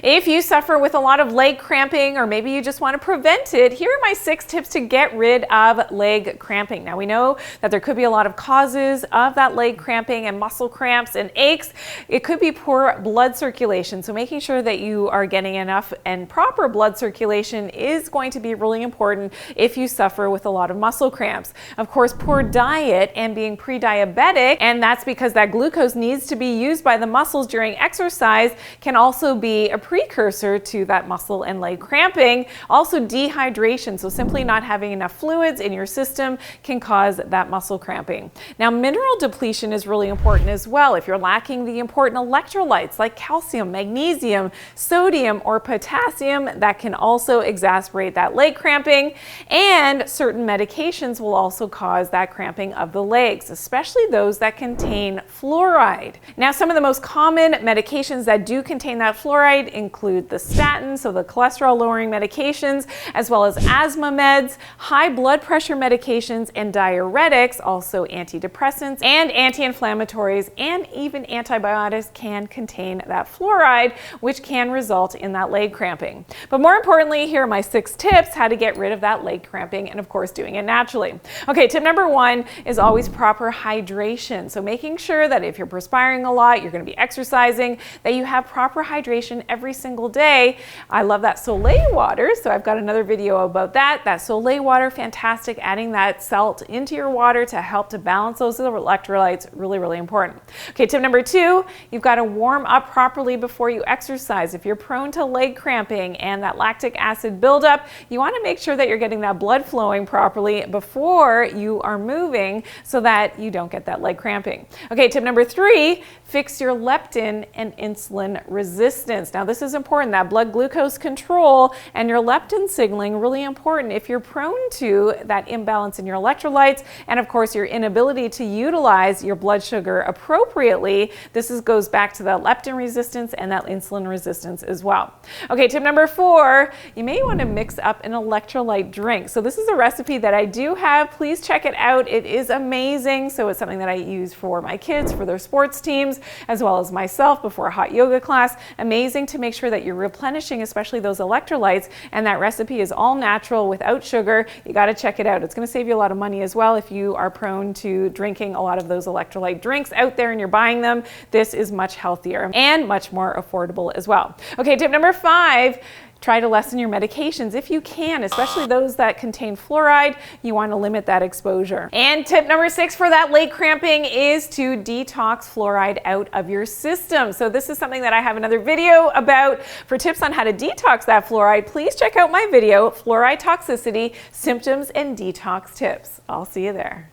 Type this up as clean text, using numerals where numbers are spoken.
If you suffer with a lot of leg cramping, or maybe you just want to prevent it, here are my 6 tips to get rid of leg cramping. Now, we know that there could be a lot of causes of that leg cramping and muscle cramps and aches. It could be poor blood circulation, so making sure that you are getting enough and proper blood circulation is going to be really important if you suffer with a lot of muscle cramps. Of course, poor diet and being pre-diabetic, and that's because that glucose needs to be used by the muscles during exercise, can also be a precursor to that muscle and leg cramping. Also, dehydration, so simply not having enough fluids in your system can cause that muscle cramping. Now, mineral depletion is really important as well. If you're lacking the important electrolytes like calcium, magnesium, sodium, or potassium, that can also exacerbate that leg cramping. And certain medications will also cause that cramping of the legs, especially those that contain fluoride. Now, some of the most common medications that do contain that fluoride include the statins, so the cholesterol lowering medications, as well as asthma meds, high blood pressure medications, and diuretics, also antidepressants and anti-inflammatories, and even antibiotics can contain that fluoride, which can result in that leg cramping. But more importantly, here are my 6 tips how to get rid of that leg cramping, and of course doing it naturally. Okay, tip number 1 is always proper hydration. So making sure that if you're perspiring a lot, you're going to be exercising, that you have proper hydration every single day. I love that Soleil water, so I've got another video about that. That Soleil water, fantastic. Adding that salt into your water to help to balance those electrolytes, really, really important. Okay, tip number 2, you've got to warm up properly before you exercise. If you're prone to leg cramping and that lactic acid buildup, you want to make sure that you're getting that blood flowing properly before you are moving so that you don't get that leg cramping. Okay, tip number 3, fix your leptin and insulin resistance. Now, this is important, that blood glucose control and your leptin signaling, really important if you're prone to that imbalance in your electrolytes, and of course your inability to utilize your blood sugar appropriately. This goes back to that leptin resistance and that insulin resistance as well. Okay, tip number 4, you may want to mix up an electrolyte drink. So this is a recipe that I do have. Please check it out. It is amazing. So it's something that I use for my kids, for their sports teams, as well as myself before a hot yoga class. Amazing to make sure that you're replenishing, especially those electrolytes, and that recipe is all natural without sugar. You got to check it out. It's going to save you a lot of money as well if you are prone to drinking a lot of those electrolyte drinks out there and you're buying them. This is much healthier and much more affordable as well. Okay, tip number 5, try to lessen your medications if you can, especially those that contain fluoride. You want to limit that exposure. And tip number 6 for that leg cramping is to detox fluoride out of your system. So this is something that I have another video about. For tips on how to detox that fluoride, please check out my video, Fluoride Toxicity, Symptoms and Detox Tips. I'll see you there.